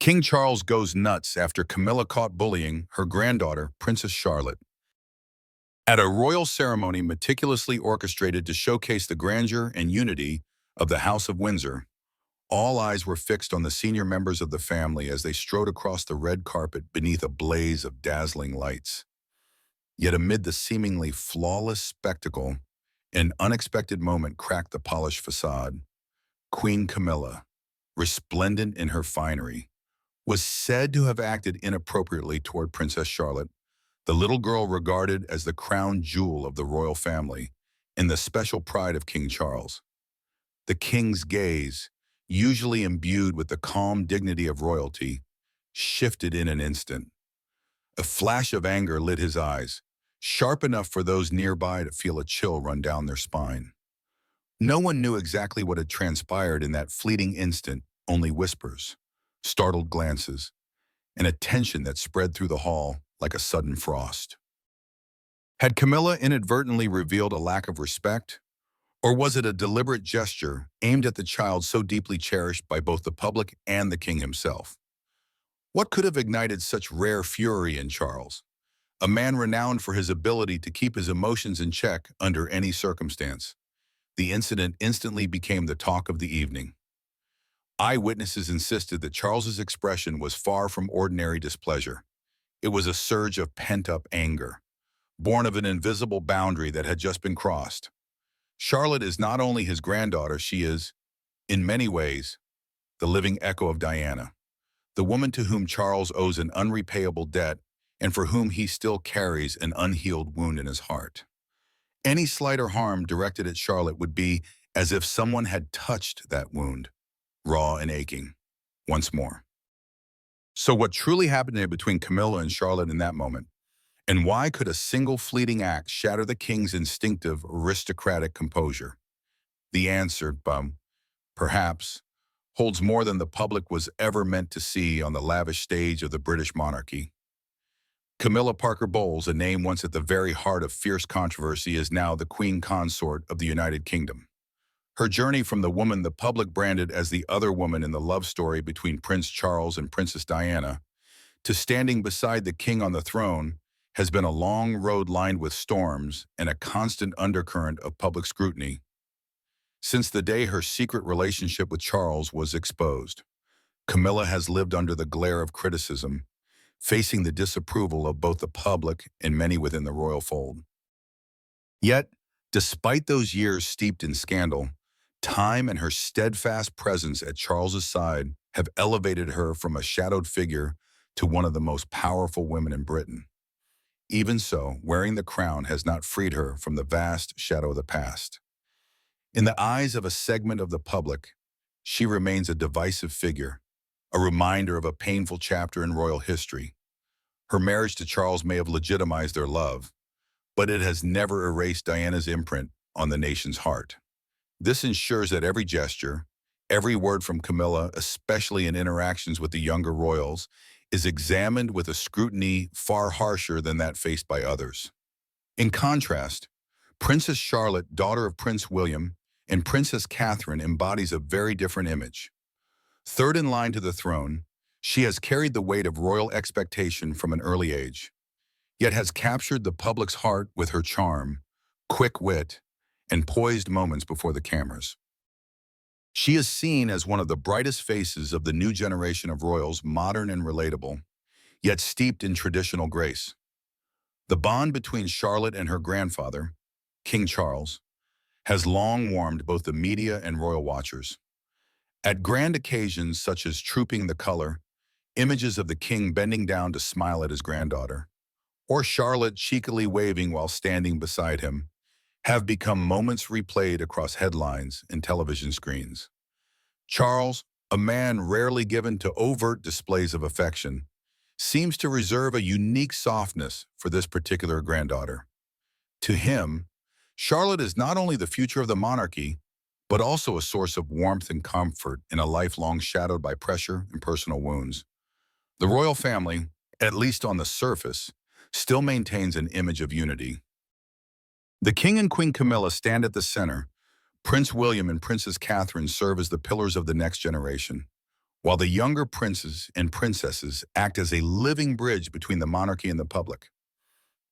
King Charles goes nuts after Camilla caught bullying her granddaughter, Princess Charlotte. At a royal ceremony meticulously orchestrated to showcase the grandeur and unity of the House of Windsor, all eyes were fixed on the senior members of the family as they strode across the red carpet beneath a blaze of dazzling lights. Yet amid the seemingly flawless spectacle, an unexpected moment cracked the polished facade. Queen Camilla, resplendent in her finery, was said to have acted inappropriately toward Princess Charlotte, the little girl regarded as the crown jewel of the royal family and the special pride of King Charles. The king's gaze, usually imbued with the calm dignity of royalty, shifted in an instant. A flash of anger lit his eyes, sharp enough for those nearby to feel a chill run down their spine. No one knew exactly what had transpired in that fleeting instant, only whispers, startled glances, and a tension that spread through the hall like a sudden frost. Had Camilla inadvertently revealed a lack of respect, or was it a deliberate gesture aimed at the child so deeply cherished by both the public and the king himself? What could have ignited such rare fury in Charles, a man renowned for his ability to keep his emotions in check under any circumstance? The incident instantly became the talk of the evening. Eyewitnesses insisted that Charles's expression was far from ordinary displeasure. It was a surge of pent-up anger, born of an invisible boundary that had just been crossed. Charlotte is not only his granddaughter, she is, in many ways, the living echo of Diana, the woman to whom Charles owes an unrepayable debt and for whom he still carries an unhealed wound in his heart. Any slight or harm directed at Charlotte would be as if someone had touched that wound, raw and aching, once more. So what truly happened between Camilla and Charlotte in that moment? And why could a single fleeting act shatter the king's instinctive aristocratic composure? The answer, perhaps, holds more than the public was ever meant to see on the lavish stage of the British monarchy. Camilla Parker Bowles, a name once at the very heart of fierce controversy, is now the Queen Consort of the United Kingdom. Her journey from the woman the public branded as the other woman in the love story between Prince Charles and Princess Diana to standing beside the king on the throne has been a long road lined with storms and a constant undercurrent of public scrutiny. Since the day her secret relationship with Charles was exposed, Camilla has lived under the glare of criticism, facing the disapproval of both the public and many within the royal fold. Yet, despite those years steeped in scandal, time and her steadfast presence at Charles's side have elevated her from a shadowed figure to one of the most powerful women in Britain. Even so, wearing the crown has not freed her from the vast shadow of the past. In the eyes of a segment of the public, she remains a divisive figure, a reminder of a painful chapter in royal history. Her marriage to Charles may have legitimized their love, but it has never erased Diana's imprint on the nation's heart. This ensures that every gesture, every word from Camilla, especially in interactions with the younger royals, is examined with a scrutiny far harsher than that faced by others. In contrast, Princess Charlotte, daughter of Prince William, and Princess Catherine embodies a very different image. Third in line to the throne, she has carried the weight of royal expectation from an early age, yet has captured the public's heart with her charm, quick wit, and poised moments before the cameras. She is seen as one of the brightest faces of the new generation of royals, modern and relatable, yet steeped in traditional grace. The bond between Charlotte and her grandfather, King Charles, has long warmed both the media and royal watchers. At grand occasions such as Trooping the Color, images of the king bending down to smile at his granddaughter, or Charlotte cheekily waving while standing beside him, have become moments replayed across headlines and television screens. Charles, a man rarely given to overt displays of affection, seems to reserve a unique softness for this particular granddaughter. To him, Charlotte is not only the future of the monarchy, but also a source of warmth and comfort in a life long shadowed by pressure and personal wounds. The royal family, at least on the surface, still maintains an image of unity. The King and Queen Camilla stand at the center. Prince William and Princess Catherine serve as the pillars of the next generation. while the younger princes and princesses act as a living bridge between the monarchy and the public.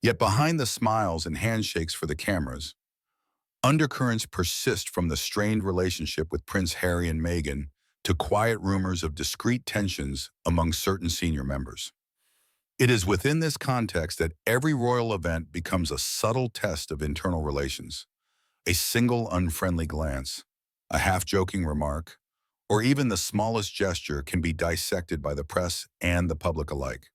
Yet behind the smiles and handshakes for the cameras, undercurrents persist from the strained relationship with Prince Harry and Meghan to quiet rumors of discreet tensions among certain senior members. It is within this context that every royal event becomes a subtle test of internal relations. A single unfriendly glance, a half-joking remark, or even the smallest gesture can be dissected by the press and the public alike.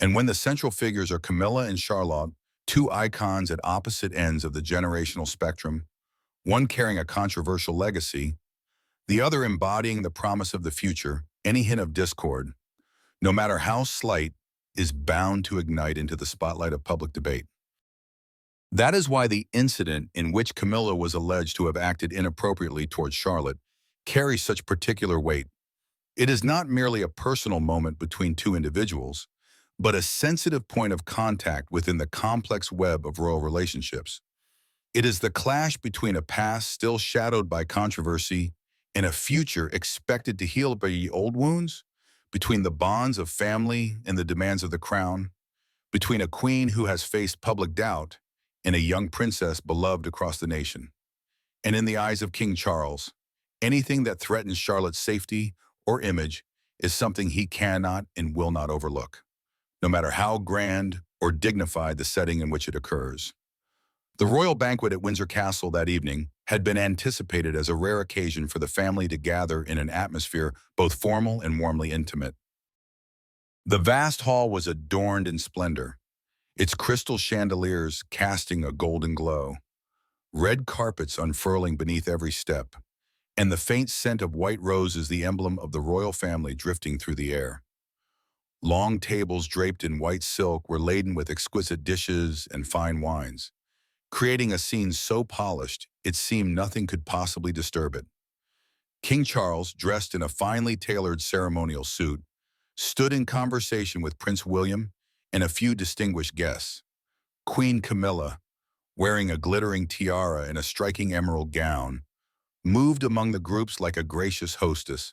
And when the central figures are Camilla and Charlotte, two icons at opposite ends of the generational spectrum, one carrying a controversial legacy, the other embodying the promise of the future, any hint of discord, no matter how slight, is bound to ignite into the spotlight of public debate. That is why the incident in which Camilla was alleged to have acted inappropriately towards Charlotte carries such particular weight. It is not merely a personal moment between two individuals, but a sensitive point of contact within the complex web of royal relationships. It is the clash between a past still shadowed by controversy and a future expected to heal by old wounds, between the bonds of family and the demands of the crown, between a queen who has faced public doubt and a young princess beloved across the nation. And in the eyes of King Charles, anything that threatens Charlotte's safety or image is something he cannot and will not overlook, no matter how grand or dignified the setting in which it occurs. The royal banquet at Windsor Castle that evening had been anticipated as a rare occasion for the family to gather in an atmosphere both formal and warmly intimate. The vast hall was adorned in splendor, its crystal chandeliers casting a golden glow, red carpets unfurling beneath every step, and the faint scent of white roses, the emblem of the royal family, drifting through the air. Long tables draped in white silk were laden with exquisite dishes and fine wines, creating a scene so polished it seemed nothing could possibly disturb it. King Charles, dressed in a finely tailored ceremonial suit, stood in conversation with Prince William and a few distinguished guests. Queen Camilla, wearing a glittering tiara and a striking emerald gown, moved among the groups like a gracious hostess.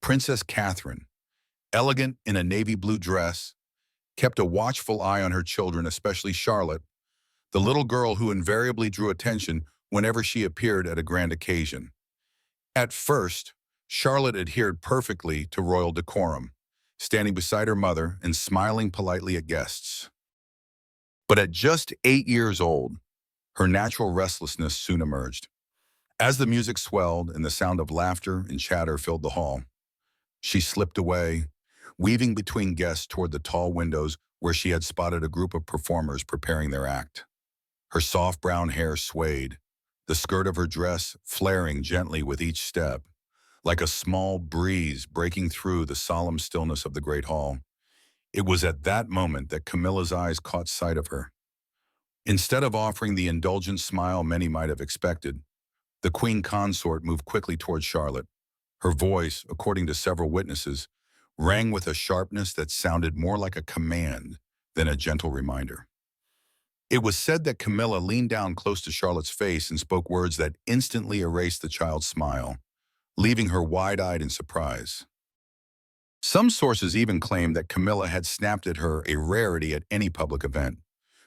Princess Catherine, elegant in a navy blue dress, kept a watchful eye on her children, especially Charlotte, the little girl who invariably drew attention whenever she appeared at a grand occasion. At first, Charlotte adhered perfectly to royal decorum, standing beside her mother and smiling politely at guests. But at just 8 years old, her natural restlessness soon emerged. As the music swelled and the sound of laughter and chatter filled the hall, she slipped away, weaving between guests toward the tall windows where she had spotted a group of performers preparing their act. Her soft brown hair swayed, the skirt of her dress flaring gently with each step, like a small breeze breaking through the solemn stillness of the great hall. It was at that moment that Camilla's eyes caught sight of her. Instead of offering the indulgent smile many might have expected, the queen consort moved quickly toward Charlotte. Her voice, according to several witnesses, rang with a sharpness that sounded more like a command than a gentle reminder. It was said that Camilla leaned down close to Charlotte's face and spoke words that instantly erased the child's smile, leaving her wide-eyed in surprise. Some sources even claim that Camilla had snapped at her, a rarity at any public event,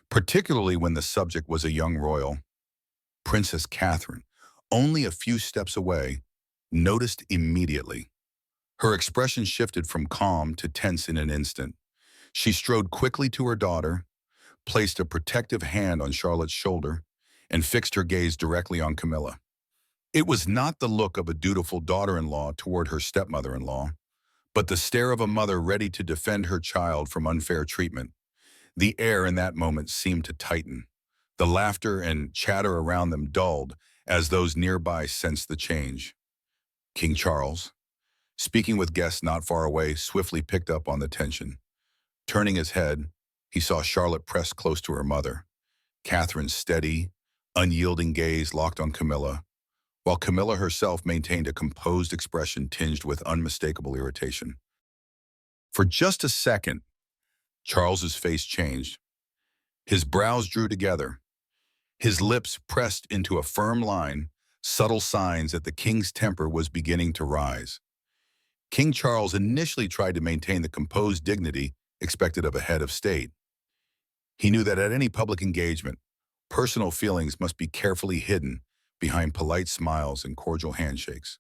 particularly when the subject was a young royal. Princess Catherine, only a few steps away, noticed immediately. Her expression shifted from calm to tense in an instant. She strode quickly to her daughter, placed a protective hand on Charlotte's shoulder, and fixed her gaze directly on Camilla. It was not the look of a dutiful daughter-in-law toward her stepmother-in-law, but the stare of a mother ready to defend her child from unfair treatment. The air in that moment seemed to tighten. The laughter and chatter around them dulled as those nearby sensed the change. King Charles, speaking with guests not far away, swiftly picked up on the tension. Turning his head, he saw Charlotte pressed close to her mother, Catherine's steady, unyielding gaze locked on Camilla, while Camilla herself maintained a composed expression tinged with unmistakable irritation. For just a second, Charles's face changed. His brows drew together, his lips pressed into a firm line, subtle signs that the king's temper was beginning to rise. King Charles initially tried to maintain the composed dignity expected of a head of state. He knew that at any public engagement, personal feelings must be carefully hidden behind polite smiles and cordial handshakes.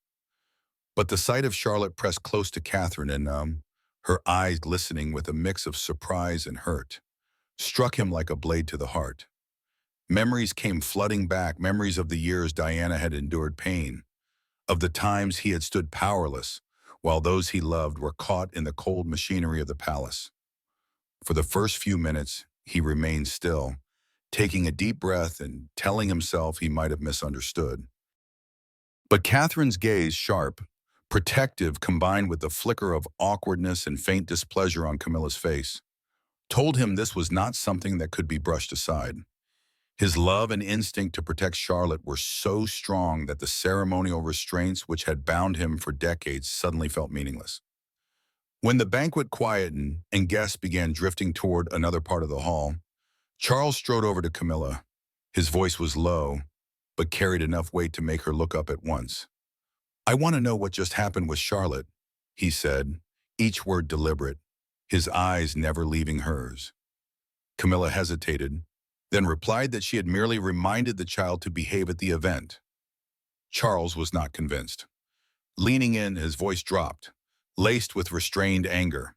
But the sight of Charlotte pressed close to Catherine and, her eyes glistening with a mix of surprise and hurt, struck him like a blade to the heart. Memories came flooding back, memories of the years Diana had endured pain, of the times he had stood powerless while those he loved were caught in the cold machinery of the palace. For the first few minutes, he remained still, taking a deep breath and telling himself he might have misunderstood. But Catherine's gaze, sharp, protective, combined with the flicker of awkwardness and faint displeasure on Camilla's face, told him this was not something that could be brushed aside. His love and instinct to protect Charlotte were so strong that the ceremonial restraints which had bound him for decades suddenly felt meaningless. When the banquet quietened and guests began drifting toward another part of the hall, Charles strode over to Camilla. His voice was low, but carried enough weight to make her look up at once. "I want to know what just happened with Charlotte," he said, each word deliberate, his eyes never leaving hers. Camilla hesitated, then replied that she had merely reminded the child to behave at the event. Charles was not convinced. Leaning in, his voice dropped, laced with restrained anger.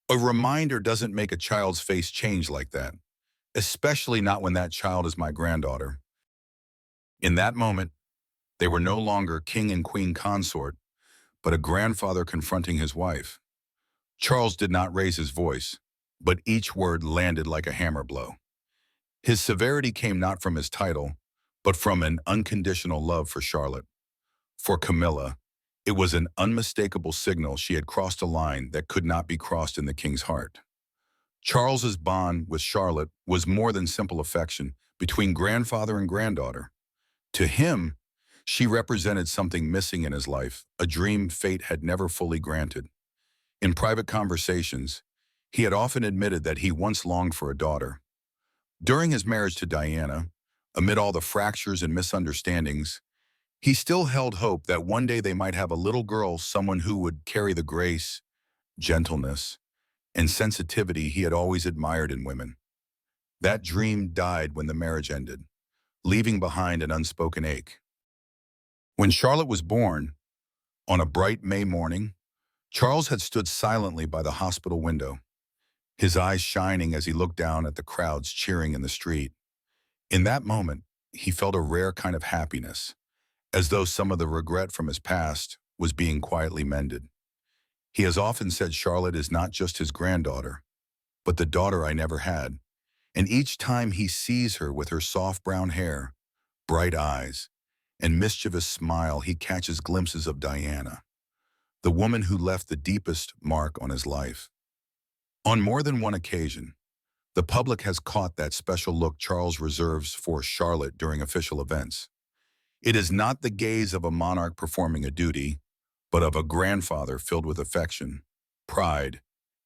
"A reminder doesn't make a child's face change like that, especially not when that child is my granddaughter." In that moment, they were no longer king and queen consort, but a grandfather confronting his wife. Charles did not raise his voice, but each word landed like a hammer blow. His severity came not from his title, but from an unconditional love for Charlotte. For Camilla, it was an unmistakable signal she had crossed a line that could not be crossed in the king's heart. Charles's bond with Charlotte was more than simple affection between grandfather and granddaughter. To him, she represented something missing in his life, a dream fate had never fully granted. In private conversations, he had often admitted that he once longed for a daughter. During his marriage to Diana, amid all the fractures and misunderstandings, he still held hope that one day they might have a little girl, someone who would carry the grace, gentleness, and sensitivity he had always admired in women. That dream died when the marriage ended, leaving behind an unspoken ache. When Charlotte was born, on a bright May morning, Charles had stood silently by the hospital window, his eyes shining as he looked down at the crowds cheering in the street. In that moment, he felt a rare kind of happiness, as though some of the regret from his past was being quietly mended. He has often said Charlotte is not just his granddaughter, but the daughter I never had. And each time he sees her with her soft brown hair, bright eyes, and mischievous smile, he catches glimpses of Diana, the woman who left the deepest mark on his life. On more than one occasion, the public has caught that special look Charles reserves for Charlotte during official events. It is not the gaze of a monarch performing a duty, but of a grandfather filled with affection, pride,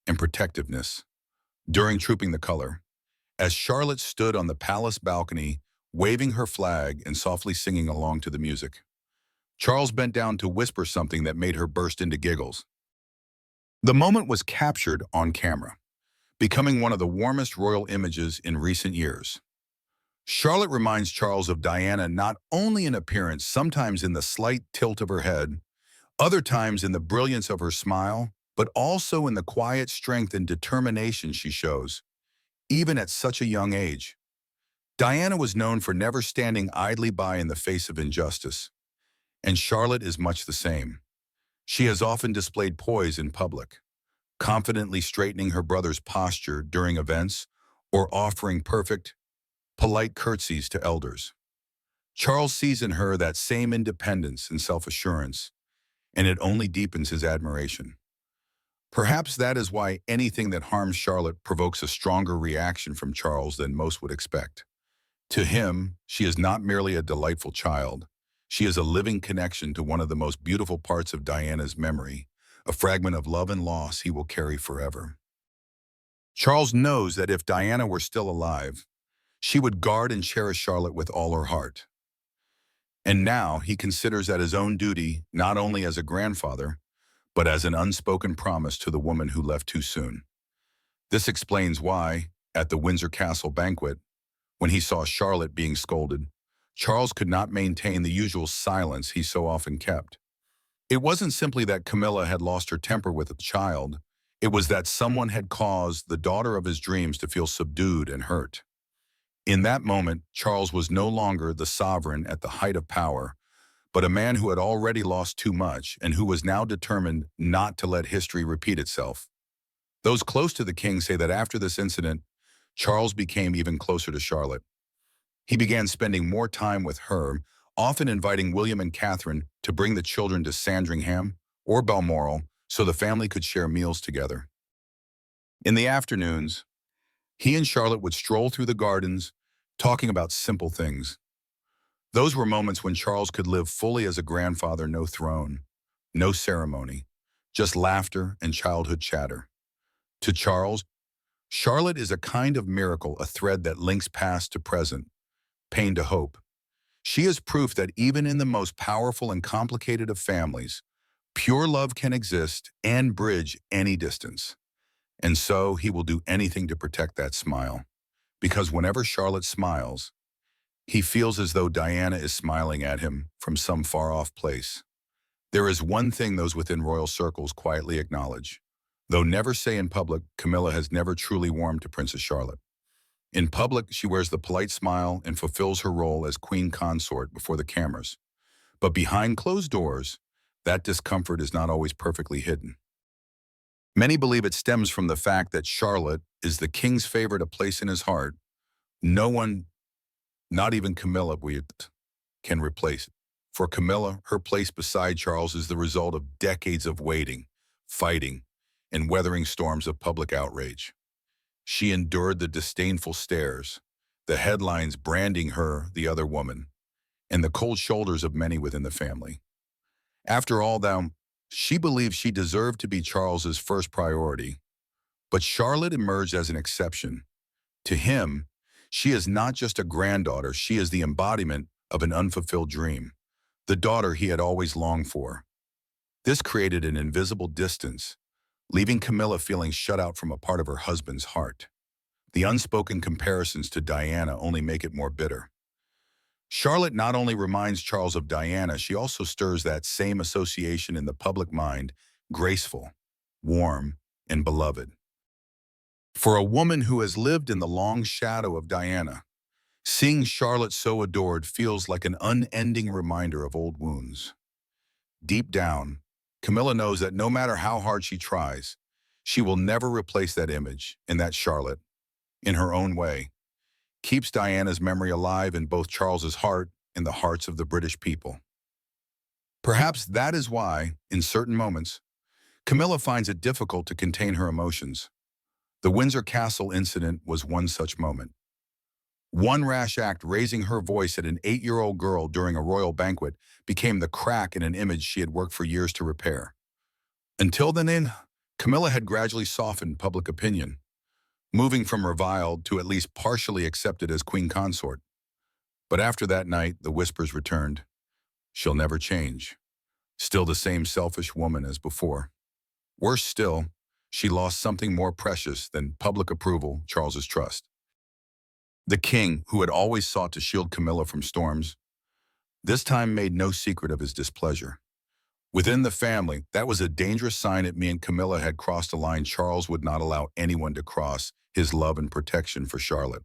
and protectiveness. During Trooping the Color, as Charlotte stood on the palace balcony, waving her flag and softly singing along to the music, Charles bent down to whisper something that made her burst into giggles. The moment was captured on camera, becoming one of the warmest royal images in recent years. Charlotte reminds Charles of Diana not only in appearance, sometimes in the slight tilt of her head, other times in the brilliance of her smile, but also in the quiet strength and determination she shows, even at such a young age. Diana was known for never standing idly by in the face of injustice, and Charlotte is much the same. She has often displayed poise in public, confidently straightening her brother's posture during events or offering perfect, polite curtsies to elders. Charles sees in her that same independence and self-assurance, and it only deepens his admiration. Perhaps that is why anything that harms Charlotte provokes a stronger reaction from Charles than most would expect. To him, she is not merely a delightful child. She is a living connection to one of the most beautiful parts of Diana's memory, a fragment of love and loss he will carry forever. Charles knows that if Diana were still alive, she would guard and cherish Charlotte with all her heart. And now he considers that his own duty, not only as a grandfather, but as an unspoken promise to the woman who left too soon. This explains why, at the Windsor Castle banquet, when he saw Charlotte being scolded, Charles could not maintain the usual silence he so often kept. It wasn't simply that Camilla had lost her temper with the child, it was that someone had caused the daughter of his dreams to feel subdued and hurt. In that moment, Charles was no longer the sovereign at the height of power, but a man who had already lost too much and who was now determined not to let history repeat itself. Those close to the king say that after this incident, Charles became even closer to Charlotte. He began spending more time with her, often inviting William and Catherine to bring the children to Sandringham or Balmoral so the family could share meals together. In the afternoons, he and Charlotte would stroll through the gardens, talking about simple things. Those were moments when Charles could live fully as a grandfather, no throne, no ceremony, just laughter and childhood chatter. To Charles, Charlotte is a kind of miracle, a thread that links past to present, pain to hope. She is proof that even in the most powerful and complicated of families, pure love can exist and bridge any distance. And so he will do anything to protect that smile. Because whenever Charlotte smiles, he feels as though Diana is smiling at him from some far-off place. There is one thing those within royal circles quietly acknowledge. Though never say in public, Camilla has never truly warmed to Princess Charlotte. In public, she wears the polite smile and fulfills her role as queen consort before the cameras. But behind closed doors, that discomfort is not always perfectly hidden. Many believe it stems from the fact that Charlotte is the king's favorite, a place in his heart. No one, not even Camilla, can replace it. For Camilla, her place beside Charles is the result of decades of waiting, fighting, and weathering storms of public outrage. She endured the disdainful stares, the headlines branding her the other woman, and the cold shoulders of many within the family. After all, though, she believed she deserved to be Charles's first priority, but Charlotte emerged as an exception. To him, she is not just a granddaughter, she is the embodiment of an unfulfilled dream, the daughter he had always longed for. This created an invisible distance, leaving Camilla feeling shut out from a part of her husband's heart. The unspoken comparisons to Diana only make it more bitter. Charlotte not only reminds Charles of Diana, she also stirs that same association in the public mind, graceful, warm, and beloved. For a woman who has lived in the long shadow of Diana, seeing Charlotte so adored feels like an unending reminder of old wounds. Deep down, Camilla knows that no matter how hard she tries, she will never replace that image, and that Charlotte, in her own way, keeps Diana's memory alive in both Charles's heart and the hearts of the British people. Perhaps that is why, in certain moments, Camilla finds it difficult to contain her emotions. The Windsor Castle incident was one such moment. One rash act, raising her voice at an 8-year-old girl during a royal banquet, became the crack in an image she had worked for years to repair. Until then, Camilla had gradually softened public opinion, moving from reviled to at least partially accepted as queen consort. But after that night, the whispers returned. She'll never change. Still the same selfish woman as before. Worse still, she lost something more precious than public approval, Charles's trust. The king, who had always sought to shield Camilla from storms, this time made no secret of his displeasure. Within the family, that was a dangerous sign that me and Camilla had crossed a line Charles would not allow anyone to cross, his love and protection for Charlotte.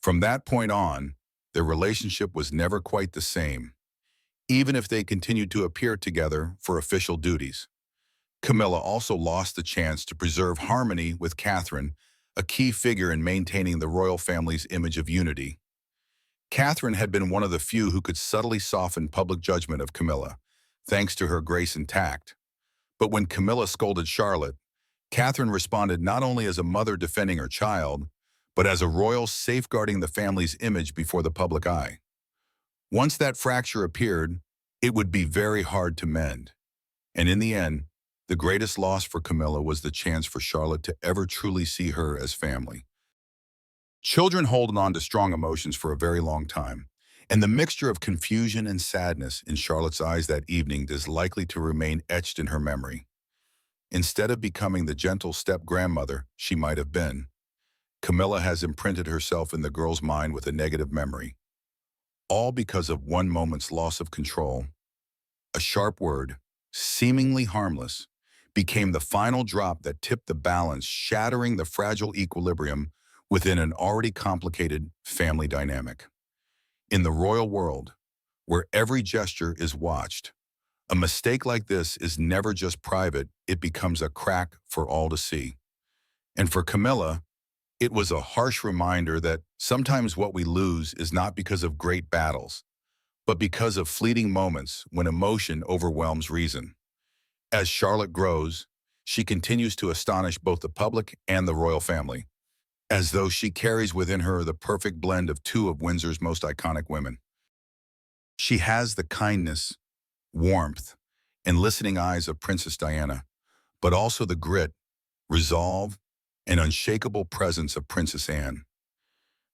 From that point on, their relationship was never quite the same, even if they continued to appear together for official duties. Camilla also lost the chance to preserve harmony with Catherine, a key figure in maintaining the royal family's image of unity. Catherine had been one of the few who could subtly soften public judgment of Camilla, thanks to her grace and tact. But when Camilla scolded Charlotte, Catherine responded not only as a mother defending her child, but as a royal safeguarding the family's image before the public eye. Once that fracture appeared, it would be very hard to mend. And in the end, the greatest loss for Camilla was the chance for Charlotte to ever truly see her as family. Children hold on to strong emotions for a very long time, And the mixture of confusion and sadness in Charlotte's eyes that evening is likely to remain etched in her memory. Instead of becoming the gentle step-grandmother she might have been, Camilla has imprinted herself in the girl's mind with a negative memory, all because of one moment's loss of control. A sharp word, seemingly harmless, became the final drop that tipped the balance, shattering the fragile equilibrium within an already complicated family dynamic. In the royal world, where every gesture is watched, a mistake like this is never just private, it becomes a crack for all to see. And for Camilla, it was a harsh reminder that sometimes what we lose is not because of great battles, but because of fleeting moments when emotion overwhelms reason. As Charlotte grows, she continues to astonish both the public and the royal family, as though she carries within her the perfect blend of two of Windsor's most iconic women. She has the kindness, warmth, and listening eyes of Princess Diana, but also the grit, resolve, and unshakable presence of Princess Anne.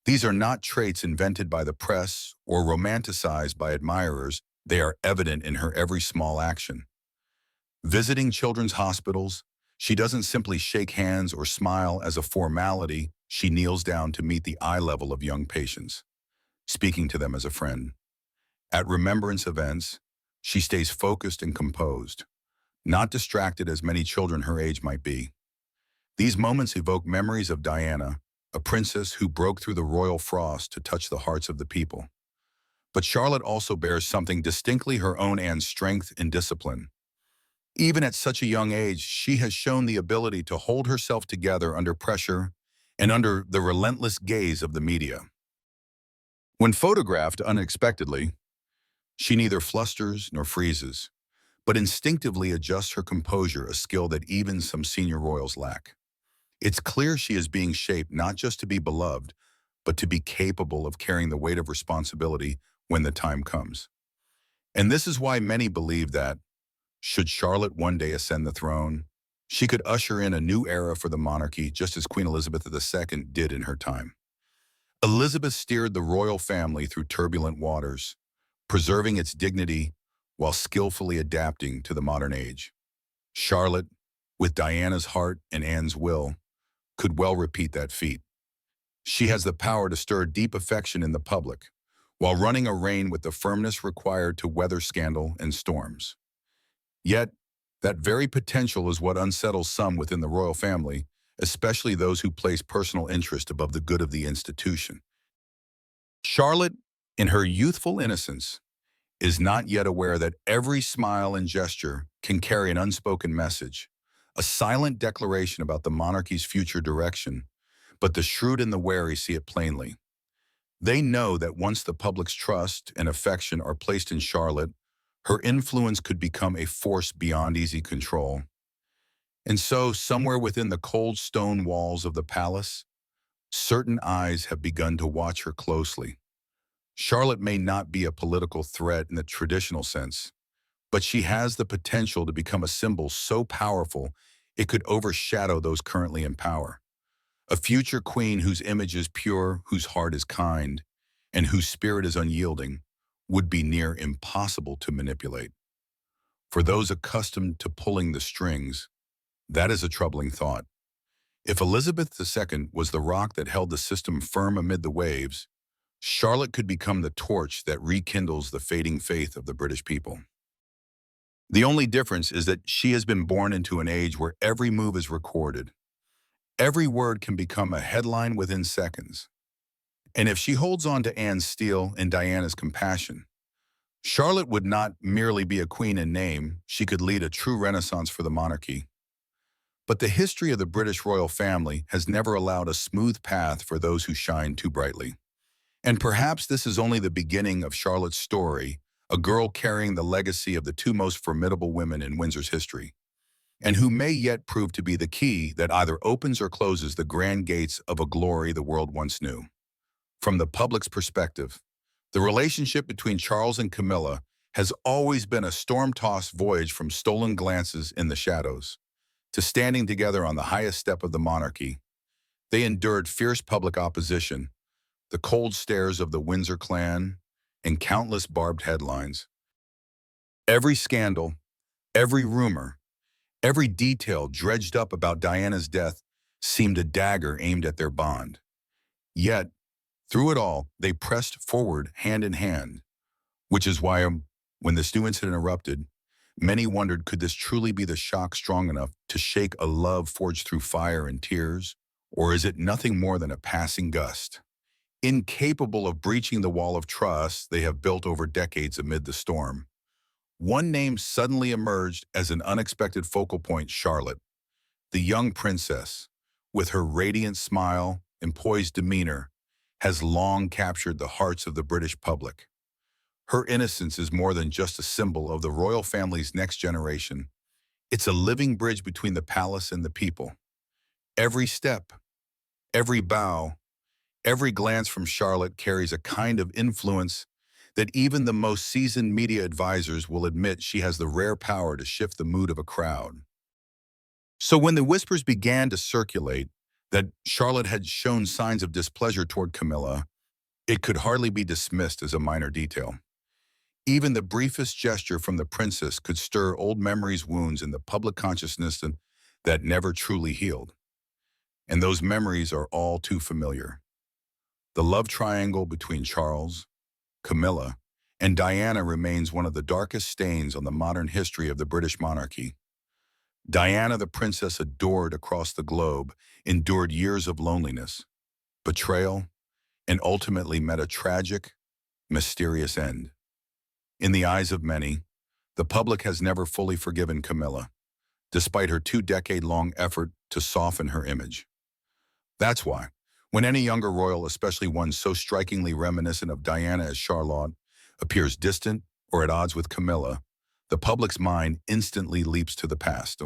These are not traits invented by the press or romanticized by admirers, they are evident in her every small action. Visiting children's hospitals, she doesn't simply shake hands or smile as a formality, she kneels down to meet the eye level of young patients, speaking to them as a friend. At remembrance events, she stays focused and composed, not distracted as many children her age might be. These moments evoke memories of Diana, a princess who broke through the royal frost to touch the hearts of the people. But Charlotte also bears something distinctly her own, and strength and discipline. Even at such a young age, she has shown the ability to hold herself together under pressure and under the relentless gaze of the media. When photographed unexpectedly, she neither flusters nor freezes, but instinctively adjusts her composure, a skill that even some senior royals lack. It's clear she is being shaped not just to be beloved, but to be capable of carrying the weight of responsibility when the time comes. And this is why many believe that, should Charlotte one day ascend the throne, she could usher in a new era for the monarchy just as Queen Elizabeth II did in her time. Elizabeth steered the royal family through turbulent waters, preserving its dignity while skillfully adapting to the modern age. Charlotte, with Diana's heart and Anne's will, could well repeat that feat. She has the power to stir deep affection in the public, while running a reign with the firmness required to weather scandal and storms. Yet, that very potential is what unsettles some within the royal family, especially those who place personal interest above the good of the institution. Charlotte, in her youthful innocence, is not yet aware that every smile and gesture can carry an unspoken message, a silent declaration about the monarchy's future direction, but the shrewd and the wary see it plainly. They know that once the public's trust and affection are placed in Charlotte, her influence could become a force beyond easy control. And so, somewhere within the cold stone walls of the palace, certain eyes have begun to watch her closely. Charlotte may not be a political threat in the traditional sense, but she has the potential to become a symbol so powerful it could overshadow those currently in power. A future queen whose image is pure, whose heart is kind, and whose spirit is unyielding would be near impossible to manipulate. For those accustomed to pulling the strings, that is a troubling thought. If Elizabeth II was the rock that held the system firm amid the waves, Charlotte could become the torch that rekindles the fading faith of the British people. The only difference is that she has been born into an age where every move is recorded. Every word can become a headline within seconds. And if she holds on to Anne's steel and Diana's compassion, Charlotte would not merely be a queen in name, she could lead a true renaissance for the monarchy. But the history of the British royal family has never allowed a smooth path for those who shine too brightly. And perhaps this is only the beginning of Charlotte's story, a girl carrying the legacy of the two most formidable women in Windsor's history, and who may yet prove to be the key that either opens or closes the grand gates of a glory the world once knew. From the public's perspective, the relationship between Charles and Camilla has always been a storm-tossed voyage from stolen glances in the shadows to standing together on the highest step of the monarchy. They endured fierce public opposition, the cold stares of the Windsor clan, and countless barbed headlines. Every scandal, every rumor, every detail dredged up about Diana's death seemed a dagger aimed at their bond. Yet, through it all, they pressed forward hand in hand, which is why when this new incident erupted, many wondered, could this truly be the shock strong enough to shake a love forged through fire and tears? Or is it nothing more than a passing gust, incapable of breaching the wall of trust they have built over decades amid the storm? One name suddenly emerged as an unexpected focal point: Charlotte, the young princess, with her radiant smile and poised demeanor, has long captured the hearts of the British public. Her innocence is more than just a symbol of the royal family's next generation. It's a living bridge between the palace and the people. Every step, every bow, every glance from Charlotte carries a kind of influence that even the most seasoned media advisors will admit she has the rare power to shift the mood of a crowd. So when the whispers began to circulate that Charlotte had shown signs of displeasure toward Camilla, it could hardly be dismissed as a minor detail. Even the briefest gesture from the princess could stir old memories, wounds in the public consciousness that never truly healed. And those memories are all too familiar. The love triangle between Charles, Camilla, and Diana remains one of the darkest stains on the modern history of the British monarchy. Diana, the princess adored across the globe, endured years of loneliness, betrayal, and ultimately met a tragic, mysterious end. In the eyes of many, the public has never fully forgiven Camilla, despite her 2-decade-long effort to soften her image. That's why, when any younger royal, especially one so strikingly reminiscent of Diana as Charlotte, appears distant or at odds with Camilla, the public's mind instantly leaps to the past.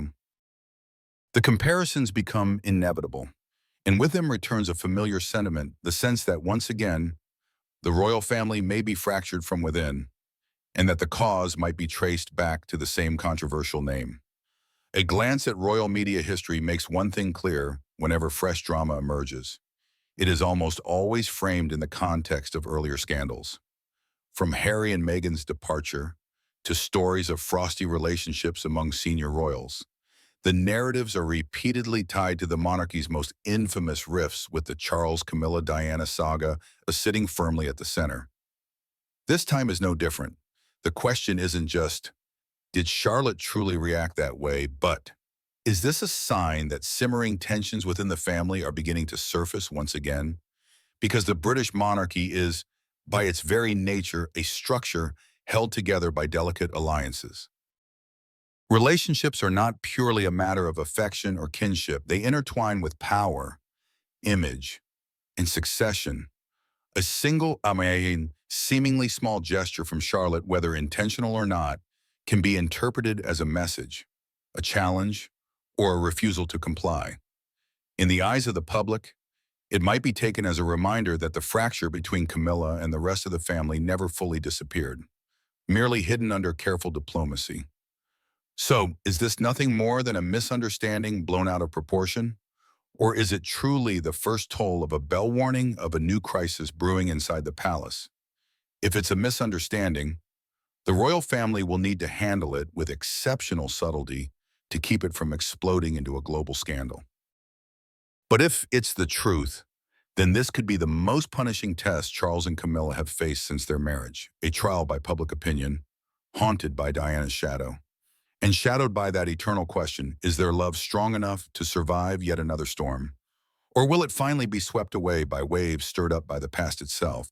The comparisons become inevitable, and with them returns a familiar sentiment, the sense that once again, the royal family may be fractured from within, and that the cause might be traced back to the same controversial name. A glance at royal media history makes one thing clear whenever fresh drama emerges. It is almost always framed in the context of earlier scandals. From Harry and Meghan's departure to stories of frosty relationships among senior royals, the narratives are repeatedly tied to the monarchy's most infamous rifts, with the Charles-Camilla-Diana saga sitting firmly at the center. This time is no different. The question isn't just, did Charlotte truly react that way, but is this a sign that simmering tensions within the family are beginning to surface once again? Because the British monarchy is, by its very nature, a structure held together by delicate alliances. Relationships are not purely a matter of affection or kinship. They intertwine with power, image, and succession. A single, seemingly small gesture from Charlotte, whether intentional or not, can be interpreted as a message, a challenge, or a refusal to comply. In the eyes of the public, it might be taken as a reminder that the fracture between Camilla and the rest of the family never fully disappeared, merely hidden under careful diplomacy. So, is this nothing more than a misunderstanding blown out of proportion? Or is it truly the first toll of a bell warning of a new crisis brewing inside the palace? If it's a misunderstanding, the royal family will need to handle it with exceptional subtlety to keep it from exploding into a global scandal. But if it's the truth, then this could be the most punishing test Charles and Camilla have faced since their marriage, a trial by public opinion, haunted by Diana's shadow, and shadowed by that eternal question: is their love strong enough to survive yet another storm? Or will it finally be swept away by waves stirred up by the past itself?